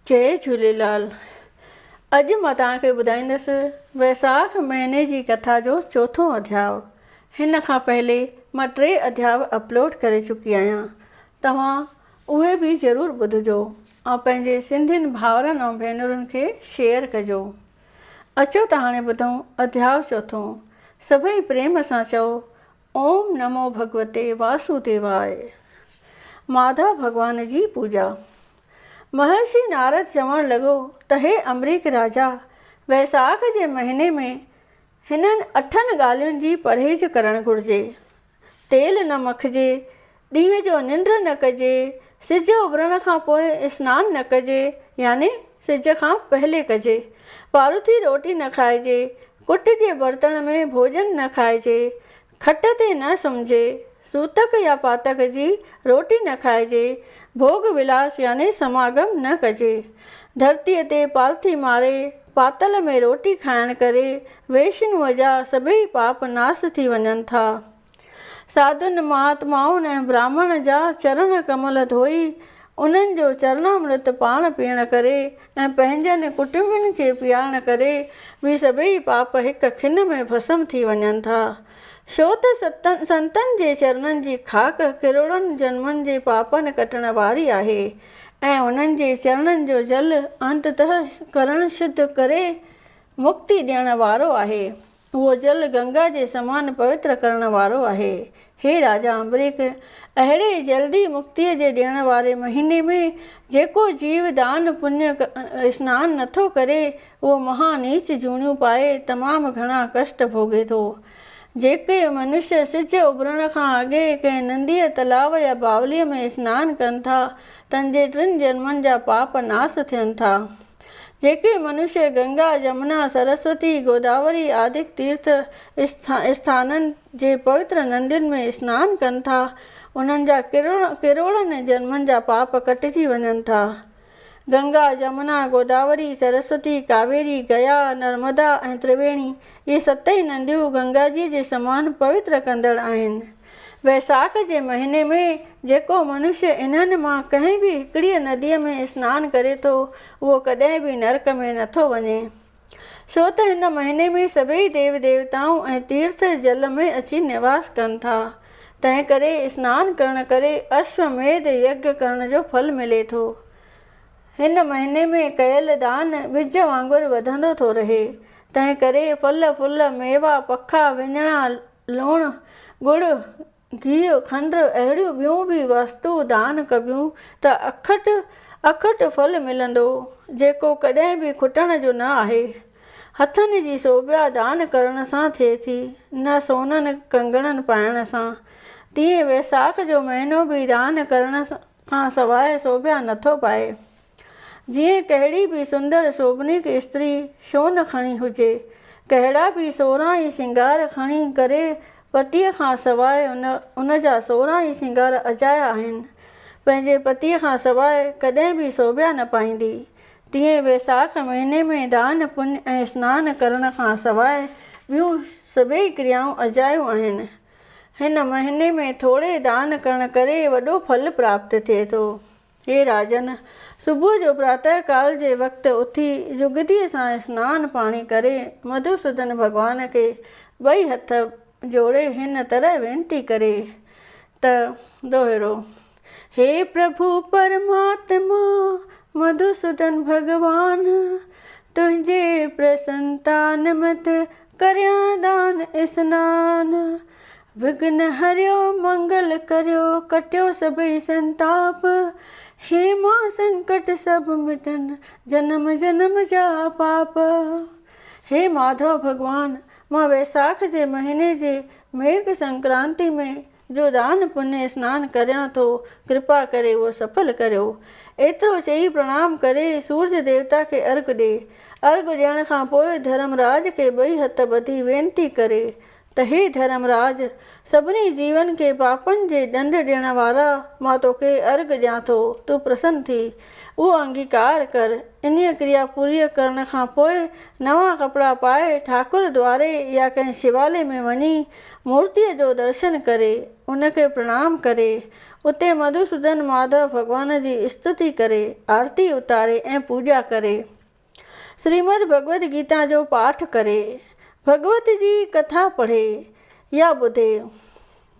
जय झूलेलाल। अॼु मां तव्हांखे ॿुधाईंदसि वैसाख महीने जी कथा जो चोथों अध्याय। हिन खां पहले मां 3 अध्याय अपलोड करे चुकी आहियां। तव्हां उहे बि ज़रूरु ॿुधिजो ऐं पंहिंजे सिंधियुनि भाउरनि ऐं भेनरुनि खे शेयर कजो। अचो त हाणे ॿुधूं अध्याय चोथों। सभई प्रेम सां चओ ओम नमो भगवते वासुदेवाय। माधव भगवान जी पूजा। महर्षि नारद चवण लॻो त हे अमरीक राजा, वैसाख जे महीने में हिननि 8 ॻाल्हियुनि जी परहेज करणु घुरिजे। तेल न मखिजे, ॾींहं जो निंड न कजे, सिज उभरण खां पोइ सनानु न कजे यानी सिज खां पहले कजे, पारुथी रोटी न खाइजे, कुट जे बर्तन में भोजन न खाइजे, खट ते न सुम्हिजे, सूतक या पातक जी रोटी न खाइजे, भोग विलास यानी समागम न कजे, धरतीअ ते पालथी मारे पातल में रोटी खाइण करे वैष्णुअ जा सभई पाप नास थी वञनि था। साधुनि महात्माउनि ऐं ब्राह्मण जा चरण कमल धोई उन्हनि जो चरणामृत पाण पीअण करे ऐं पंहिंजनि कुटुंबनि खे पीआरण करे बि सभई पाप हिक खिन में भस्म थी वञनि था। छो त संतनि जे चरणनि जी खाक किरोड़नि जन्मनि जे पापनि कटण वारी आहे ऐं उन्हनि जे चरणनि जो जल अंततः करण शुद्ध करे मुक्ति ॾियण वारो आहे। उहो जल गंगा जे समान पवित्र करण वारो आहे। हे राजा अम्बरीक, अहिड़े जल्दी मुक्तिअ जे ॾियण वारे महीने में जेको जीव दान पुण्य सनानु नथो करे उहो महानीच जूणियूं पाए तमामु घणा कष्ट भोगे थो। जेके मनुष्य सिज उभरण खां अॻे कंहिं नंदीअ तलाव या बावलीअ में सनानु कनि था तंहिंजे 3 जन्मनि जा पाप नास थियनि था। जेके मनुष्य गंगा जमुना सरस्वती गोदावरी आदि तीर्थ स्थाननि जे पवित्र नंदियुनि में सनानु कनि था उन्हनि जा किरोड़नि जन्मनि जा पाप कटिजी वञनि था। गंगा जमुना गोदावरी सरस्वती कावेरी गया नर्मदा ऐं त्रिवेणी इहे 7 नंदियूं गंगा जी जे समान पवित्र कंदड़ आहिनि। वैसाख जे महीने में जेको मनुष्य इन्हनि मां कंहिं बि हिकिड़ीअ नदीअ में सनानु करे थो उहो कॾहिं बि नरक में नथो वञे। छो त हिन महीने में सभई देव देवताऊं ऐं तीर्थ जल में अची निवास कनि था। तंहिं करे सनानु करण करे अश्वमेध यज्ञ करण जो फल मिले थो। हिन महीने में कयल दान ॿिज वांगुरु वधंदो थो रहे। तंहिं करे फल फूल मेवा पखा विञणा लूणु गुड़ घीउ खंडु अहिड़ियूं ॿियूं बि वस्तु दान कबियूं त अखट फल मिलंदो जेको कॾहिं बि खुटण जो न आहे। हथनि जी शोभा दान करण सां थिए थी, न सोननि कंगणनि पाइण सां। तीअं वैसाख जो महीनो बि दान करण खां सवाइ शोभा नथो पाए। जीअं कहिड़ी बि सुंदर शोभनीक स्त्री छो न खणी हुजे, कहिड़ा बि 16 ई सिंगार खणी करे पतीअ खां सवाइ उन जा 16 ई सिंगार अजाया आहिनि, पंहिंजे पतीअ खां सवाइ कॾहिं बि शोभा न पाईंदी। तीअं वैसाख महीने में दान पुण्य ऐं सनानु करण खां सवाइ ॿियूं सभई क्रियाऊं अजायूं आहिनि। हिन महीने में थोरे दान करण करे वॾो फल प्राप्त थिए थो। हे राजन, सुबुह जो प्रातः काल जे वक़्तु उथी जुगदीअ सां सनानु पाणी करे मधुसूदन भॻवान खे 2 हथ जोड़े हिन तरह वेनती करे त दोहिरो, हे प्रभु परमात्मा मधुसूदन भगवान, तुंहिंजे प्रसन्नता मत करियां दान स्नान, विघ्न हरियो मंगल करियो कटियो सभई संताप, हे मां संकट सब मिटन जन्म जन्म जा पाप। हे माधव भगवान, मां वैसाख जे महीने जे मेघ संक्रांति में जो दान पुण्य सनानु करियां थो कृपा करे उहो सफल करियो। एतिरो चई प्रणाम करे सूर्य देवता खे अर्घ ॾे। अर्घ ॾियण खां पोइ धर्मराज खे 2 हथ ॿधी वेनती करे त हे धर्मराज, सभिनी जीवन खे पापनि जे ॾंड ॾियण वारा मां तोखे अर्घ ॾियां थो, तूं प्रसन्न थी। उहो अंगीकार कर। इन क्रिया पूरी करण खां पोइ नवां कपिड़ा पाए ठाकुर द्वारे या कंहिं शिवालय में वञी मूर्तिअ जो दर्शन करे उनखे प्रणाम करे उते मधुसूदन माधव भॻवान जी स्तुति करे आरती उतारे ऐं पूॼा करे श्रीमद भगवद गीता जो पाठ करे भगवत जी कथा पढ़े या ॿुधे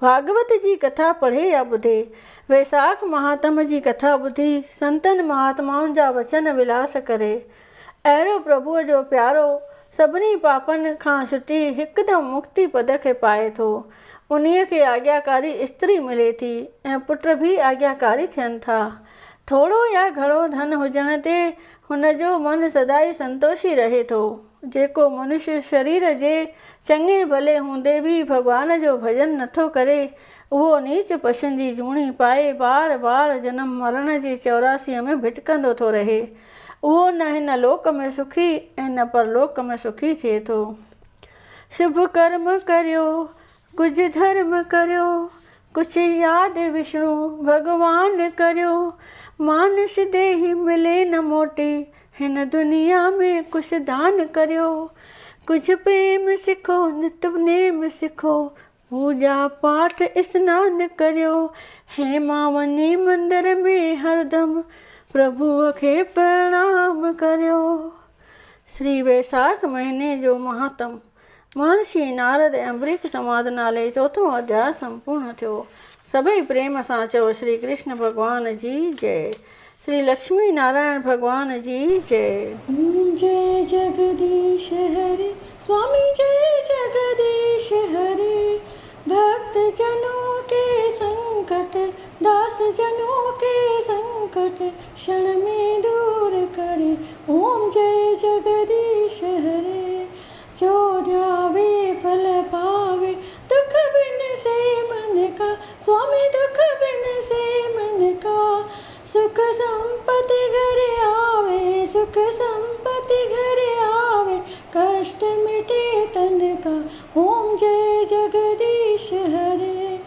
भागवत जी कथा पढ़े या ॿुधे वैसाख महात्म जी कथा ॿुधी संतनि महात्माउनि जा वचन विलास करे अहिड़ो प्रभुअ जो प्यारो सभिनी पापनि खां छुटी हिकदमि मुक्ति पद खे पाए थो। उन्हीअ खे आज्ञाकारी स्त्री मिले थी ऐं पुट बि आज्ञाकारी थियनि था। थोरो या घणो धन हुजण ते हुनजो मन सदाई संतोषी रहे थो। जेको मनुष्य शरीर जे चङे भले हूंदे बि भॻवान जो भॼन नथो करे उहो नीच पशुनि जी जूणी पाए बार बार जनम मरण जी 84 में भिटकंदो थो रहे। उहो न हिन लोक में सुखी ऐं न परलोक में सुखी थिए थो। शुभ कर्म करियो कुझु धर्म करियो कुझु यादि विष्णु भॻवान करियो मानुष देहि मिले न मोटी हिन दुनिया में कुझु दान करियो कुझु प्रेम सिखो नित नेम सिखो पूॼा पाठ स्नान करियो हेमा वञी मंदर में हरदम प्रभुअ खे प्रणाम करियो। श्री वैसाख महीने जो महात्म महर्षि नारद ऐं अम्बरीक संवाद नाले 4 अध्याय संपूर्ण थियो। सभई प्रेम सां चओ श्री कृष्ण भगवान जी जय। श्री लक्ष्मी नारायण भगवान जी जय। जय जगदीश हरे स्वामी जय जगदीश हरे भक्त जनों के संकट दास जनों के संकट क्षण में दूर करे ओम जय जगदीश हरे। जो ध्यावे फल पावे दुख बिन से मन का स्वामी दुख बिन से मन का सुख संपत्ति घर आवे सुख संपत्ति घर आवे कष्ट मिटे तन का ओम जय जगदीश हरे।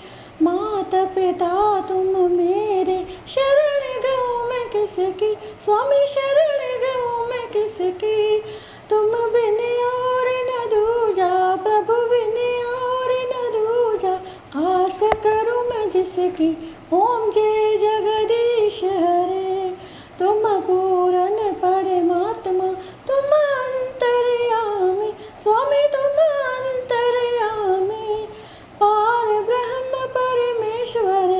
माता पिता तुम मेरे शरण गऊँ मैं किसकी स्वामी शरण गऊँ मैं किसकी तुम बिन और न दूजा प्रभु बिन और न दूजा आस करूँ मैं जिसकी ओम जय जगदीश हरे। तुम पूर्ण परमात्मा तुम अंतर्यामी स्वामी तुम अंतर्यामी पार ब्रह्म परमेश्वर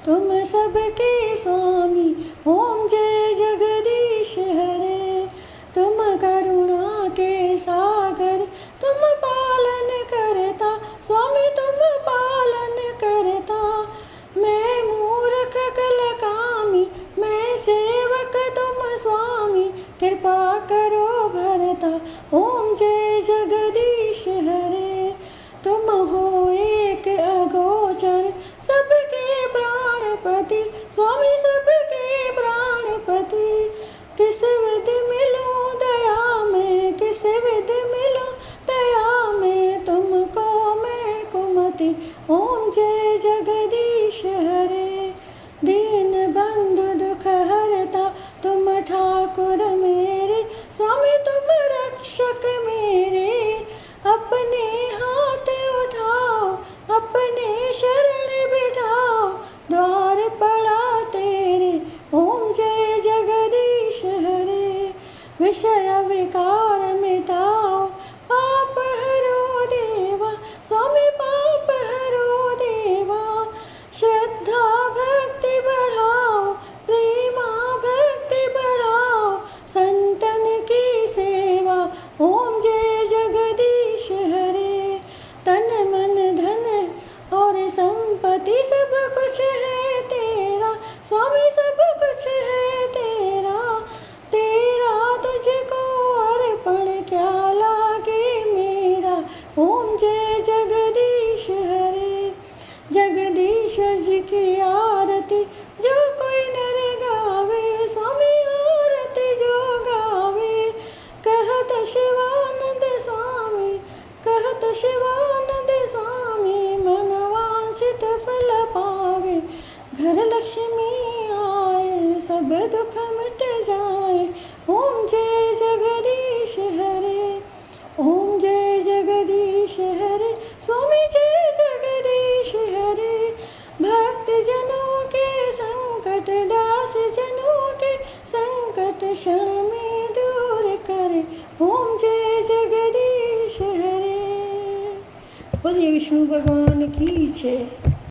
तुम सबके स्वामी ओम जय जगदीश हरे। तुम करुणा के सागर तुम पालन करता स्वामी तुम पालन करता मैं मूर्ख कलकामी मैं सेवक तुम स्वामी कृपा करो भरता ओम जय जगदीश हरे। तुम हो एक अगोचर सबके प्राणपति स्वामी सबके प्राणपति किस विध मिलो दया में किस विध मिलो दया में तुमको मैं कुमति ओम जय जगदीश हरे। दीन बंधु दुख हरता तुम ठाकुर मेरे स्वामी तुम रक्षक मेरे अपने हाथ उठाओ अपने शरण बिठाओ द्वार पड़ा तेरे ओम जय जगदीश हरे। विषय विकार मिटाओ पाप हरो देवा स्वामी पाप हरो देवा श्रद्धा भक्ति बढ़ाओ प्रेमा भक्ति बढ़ाओ संतन की सेवा ओम जय जगदीश हरे। तन मन धन और संपत्ति सब कुछ है तेरा स्वामी सब कुछ है तेरा तेरा तुझको अर्पण क्या लागे मेरा ओम जय जगदीश हरे। जगदीश्वर जी की आरती जो कोई नर गावे स्वामी आरती जो गावे कहत शिवानंद स्वामी कहत शिवानंद स्वामी मन वांछित फल पावे घर लक्ष्मी सब दुख मिट जाए। ओम जय जगदीश हरे, ओम जय जगदीश हरे, स्वामी जय जगदीश हरे। भक्त जनों के संकट, दास जनों के संकट क्षण में दूर करे। ओम जय जगदीश हरे। बोलिए विष्णु भगवान की जय।